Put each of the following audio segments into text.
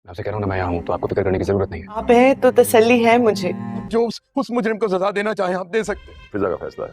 मैं आपसे कह रहा हूँ ना, मैं यहाँ हूँ तो आपको फिक्र करने की जरूरत नहीं है। आप हैं तो तसल्ली है मुझे। जो उस मुजरिम को सजा देना चाहे आप दे सकते हैं। फिजा का फैसला है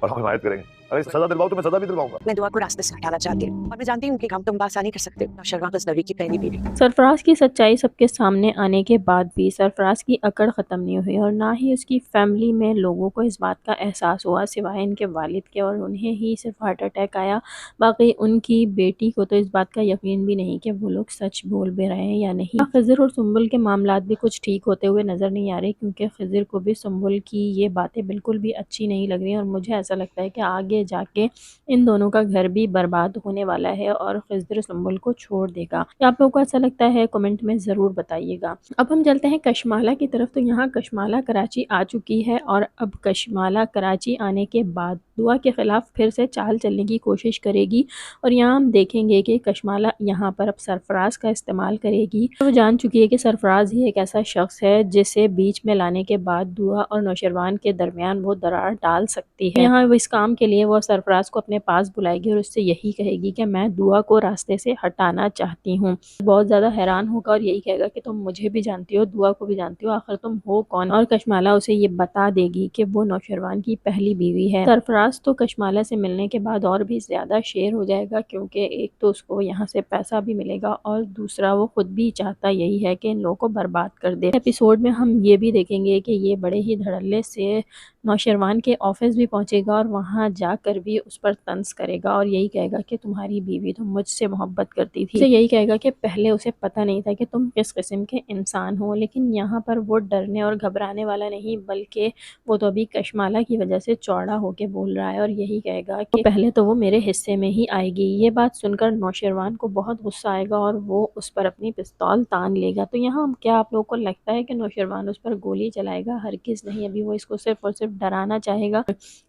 और हम हिमायत करेंगे। अगर सजा दिलवाओ तो मैं सजा भी दिलवाऊंगा। मैं दुआ को रास्ते से हटाना चाहती हूँ और मैं जानती हूँ कि काम तुम बासानी कर सकते हो। नौशरवां गज़नवी की पहली बीवी। सरफराज की सच्चाई सबके सामने आने के बाद भी सरफराज की अकड़ ख़त्म नहीं हुई और ना ही उसकी फैमिली में लोगों को इस बात का एहसास हुआ सिवाय इनके वालिद के, और उन्हें ही सिर्फ हार्ट अटैक आया। बाकी उनकी बेटी को तो इस बात का यकीन भी नहीं कि वो लोग सच बोल भी रहे हैं या नहीं। खिज़र और सुंबुल के मामलात भी कुछ ठीक होते हुए नज़र नहीं आ रहे, क्योंकि खिज़र को भी सुंबुल की ये बातें बिल्कुल भी अच्छी नहीं लग रही और मुझे ऐसा लगता है कि आगे जाके इन दोनों का घर भी बर्बाद होने वाला है और खिज़र सुंबुल को छोड़ देगा। क्या आप लोगों को ऐसा लगता है? कमेंट में ज़रूर बताइएगा। अब हम चलते हैं कशमाला की तरफ। तो यहाँ कशमाला कराची आ चुकी है और अब कशमाला कराची आने के बाद दुआ के ख़िलाफ़ फिर से चाल चलने की कोशिश करेगी और यहाँ हम देखेंगे कि कशमाला यहाँ पर अब सरफराज का इस्तेमाल करेगी। वो जान चुकी है कि सरफराज ही एक ऐसा शख्स है जिसे बीच में लाने के बाद दुआ और नौशरवान के दरमियान वो दरार डाल सकती है। यहाँ वो इस काम के लिए वो सरफराज को अपने पास बुलाएगी और उससे यही कहेगी कि मैं दुआ को रास्ते से हटाना चाहती हूँ। बहुत ज़्यादा हैरान होगा और यही कहेगा कि तुम मुझे भी जानती हो, दुआ को भी जानती हो, आखिर तुम हो कौन? और कशमाला उसे ये बता देगी कि वो नौशरवान की पहली बीवी है। सरफराज तो कशमाला से मिलने के बाद और भी ज़्यादा शेर हो जाएगा, क्योंकि एक तो उसको यहाँ से पैसा भी मिलेगा और दूसरा वो खुद भी चाहता यही है कि इन लोगों को बर्बाद कर दे। एपिसोड में हम ये भी देखेंगे कि ये बड़े ही धड़ल्ले से नौशरवान के ऑफिस भी पहुंचेगा और वहां जाकर भी उस पर तंज करेगा और यही कहेगा कि तुम्हारी बीवी तो मुझसे मोहब्बत करती थी। यही कहेगा कि पहले उसे पता नहीं था कि तुम किस किस्म के इंसान हो। लेकिन यहाँ पर वो डरने और घबराने वाला नहीं, बल्कि वो तो अभी कशमाला की वजह से चौड़ा होके बोल रहा है और यही कहेगा कि पहले तो वो मेरे हिस्से में ही आएगी। ये बात सुनकर नौशरवान को बहुत गुस्सा आएगा और वो उस पर अपनी पिस्तौल तान लेगा। तो यहाँ क्या आप लोगों को लगता है कि नौशरवान उस पर गोली चलाएगा? हरगिज़ नहीं, अभी वो इसको सिर्फ और सिर्फ डराना चाहेगा।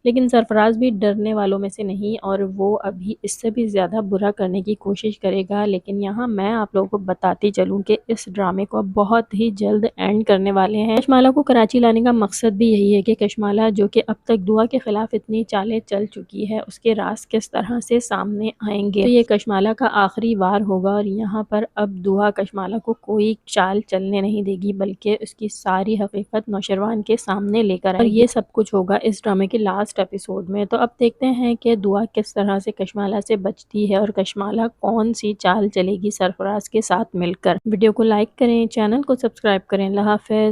लेकिन सरफराज भी डरने वालों में से नहीं और वो अभी इससे भी ज़्यादा बुरा करने की कोशिश करेगा। लेकिन यहाँ मैं आप लोगों को बताती चलूँ कि इस ड्रामे को बहुत ही जल्द एंड करने वाले हैं। कशमाला को कराची लाने का मकसद भी यही है कि कशमाला, जो कि अब तक दुआ के खिलाफ इतनी चालें चल चुकी है, उसके राज किस तरह से सामने आएंगे। तो ये कशमाला का आखिरी वार होगा और यहाँ पर अब दुआ कशमाला को कोई चाल चलने नहीं देगी, बल्कि उसकी सारी हकीकत नौशरवान के सामने लेकर आएगी। और ये सब कुछ होगा इस ड्रामे के लास्ट एपिसोड में। तो अब देखते हैं कि दुआ किस तरह से कशमाला से बचती है और कशमाला कौन सी चाल चलेगी सरफराज के साथ मिलकर। वीडियो को लाइक करें, चैनल को सब्सक्राइब करें। अल्लाह हाफ़िज़।